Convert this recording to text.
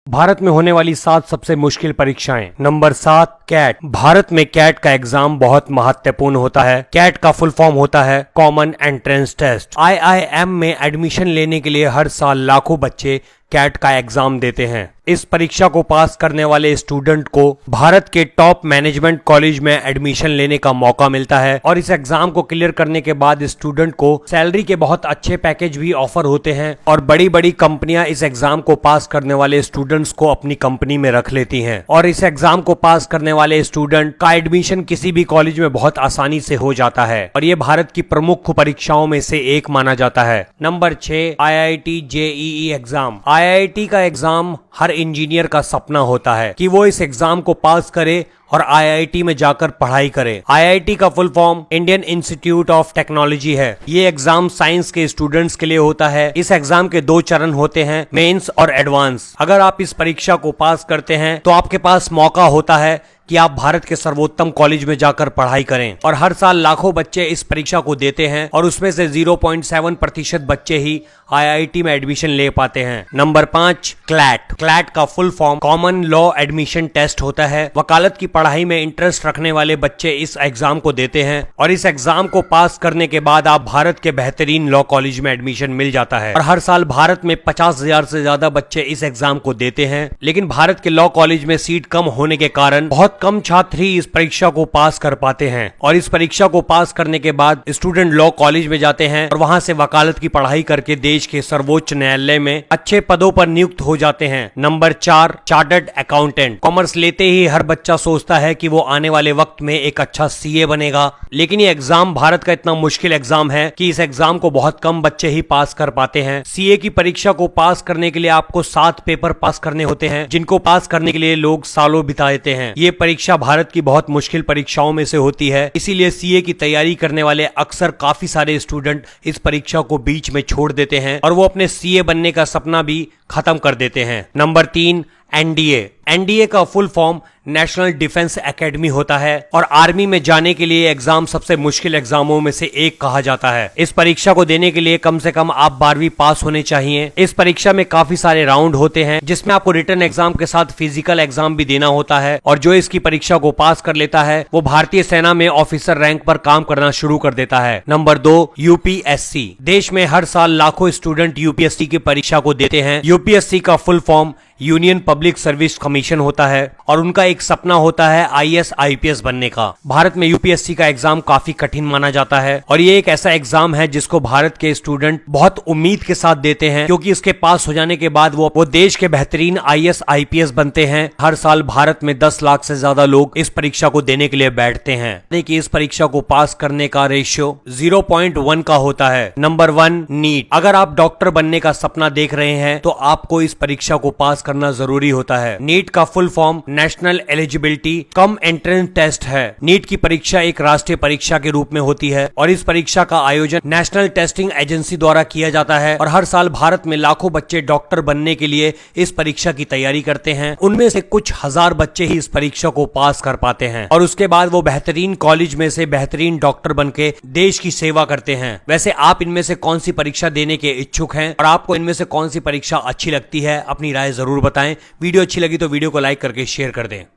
भारत में होने वाली 7 सबसे मुश्किल परीक्षाएं। Number 7, cat. भारत में कैट का एग्जाम बहुत महत्वपूर्ण होता है। कैट का फुल फॉर्म होता है कॉमन एंट्रेंस टेस्ट। आईआईएम में एडमिशन लेने के लिए हर साल लाखों बच्चे कैट का एग्जाम देते हैं। इस परीक्षा को पास करने वाले स्टूडेंट को भारत के टॉप मैनेजमेंट कॉलेज में एडमिशन लेने का मौका मिलता है और इस एग्जाम को क्लियर करने के बाद स्टूडेंट को सैलरी के बहुत अच्छे पैकेज भी ऑफर होते हैं और बड़ी बड़ी कंपनियां इस एग्जाम को पास करने वाले स्टूडेंट्स को अपनी कंपनी में रख लेती हैं और इस एग्जाम को पास करने वाले स्टूडेंट का एडमिशन किसी भी कॉलेज में बहुत आसानी से हो जाता है और ये भारत की प्रमुख परीक्षाओं में से एक माना जाता है। Number 6, IIT JEE exam. IIT का एग्जाम हर इंजीनियर का सपना होता है कि वो इस एग्जाम को पास करे और आईआईटी में जाकर पढ़ाई करे। आईआईटी का full form Indian institute of technology है। ये एग्जाम साइंस के स्टूडेंट्स के लिए होता है। इस एग्जाम के 2 चरण होते हैं, मेंस और एडवांस। अगर आप इस परीक्षा को पास करते हैं तो आपके पास मौका होता है कि आप भारत के सर्वोत्तम कॉलेज में जाकर पढ़ाई करें और हर साल लाखों बच्चे इस परीक्षा को देते हैं और उसमें से 0.7% बच्चे ही आईआईटी में एडमिशन ले पाते हैं। Number 5, CLAT. क्लैट का full form common law admission test होता है। वकालत की पढ़ाई में इंटरेस्ट रखने वाले बच्चे इस एग्जाम को देते हैं और इस एग्जाम को पास करने के बाद आप भारत के बेहतरीन लॉ कॉलेज में एडमिशन मिल जाता है और हर साल भारत में 50,000 से ज्यादा बच्चे इस एग्जाम को देते हैं। लेकिन भारत के लॉ कॉलेज में सीट कम होने के कारण बहुत कम छात्र ही इस परीक्षा को पास कर पाते हैं और इस परीक्षा को पास करने के बाद स्टूडेंट लॉ कॉलेज में जाते हैं और वहां से वकालत की पढ़ाई करके देश के सर्वोच्च न्यायालय में अच्छे पदों पर नियुक्त हो जाते हैं। Number 4, chartered accountant. कॉमर्स लेते ही हर बच्चा सोचता है कि वो आने वाले वक्त में एक अच्छा सीए बनेगा, लेकिन ये एग्जाम भारत का इतना मुश्किल एग्जाम है कि इस एग्जाम को बहुत कम बच्चे ही पास कर पाते हैं। सीए की परीक्षा को पास करने के लिए आपको 7 पेपर पास करने होते हैं, जिनको पास करने के लिए लोग सालों बिता देते हैं। ये परीक्षा भारत की बहुत मुश्किल परीक्षाओं में से होती है, इसीलिए सीए की तैयारी करने वाले अक्सर काफी सारे स्टूडेंट इस परीक्षा को बीच में छोड़ देते हैं और वो अपने सीए बनने का सपना भी खत्म कर देते हैं। Number 3, NDA. एनडीए का full form national defence academy होता है और आर्मी में जाने के लिए एग्जाम सबसे मुश्किल एग्जामों में से एक कहा जाता है। इस परीक्षा को देने के लिए कम से कम आप 12वीं पास होने चाहिए। इस परीक्षा में काफी सारे राउंड होते हैं, जिसमें आपको रिटन एग्जाम के साथ फिजिकल एग्जाम भी देना होता है और जो इसकी परीक्षा को पास कर लेता है वो भारतीय सेना में ऑफिसर रैंक पर काम करना शुरू कर देता है। Number 2, UPSC. देश में हर साल लाखों स्टूडेंट यूपीएससी की परीक्षा को देते हैं। यूपीएससी का full form union public service commission होता है और उनका एक सपना होता है आईएएस आईपीएस बनने का। भारत में यूपीएससी का एग्जाम काफी कठिन माना जाता है और ये एक ऐसा एग्जाम है जिसको भारत के स्टूडेंट बहुत उम्मीद के साथ देते हैं, क्योंकि इसके पास हो जाने के बाद वो देश के बेहतरीन आईएएस आईपीएस बनते हैं। हर साल भारत में 10 लाख से ज्यादा लोग इस परीक्षा को देने के लिए बैठते हैं। देखिए, इस परीक्षा को पास करने का रेशियो 0.1 का होता है। Number 1, NEET. अगर आप डॉक्टर बनने का सपना देख रहे हैं तो आपको इस परीक्षा को पास करना जरूरी होता है। नीट का full form national eligibility cum entrance test है। नीट की परीक्षा एक राष्ट्रीय परीक्षा के रूप में होती है और इस परीक्षा का आयोजन नेशनल टेस्टिंग एजेंसी द्वारा किया जाता है और हर साल भारत में लाखों बच्चे डॉक्टर बनने के लिए इस परीक्षा की तैयारी करते हैं। उनमें से कुछ हजार बच्चे ही इस परीक्षा को पास कर पाते हैं और उसके बाद वो बेहतरीन कॉलेज में से बेहतरीन डॉक्टर बनके देश की सेवा करते हैं। वैसे आप इनमें से कौन सी परीक्षा देने के इच्छुक हैं और आपको इनमें से कौन सी परीक्षा अच्छी लगती है? अपनी राय जरूर बताएं। वीडियो अच्छी लगी तो वीडियो को लाइक करके शेयर कर दें।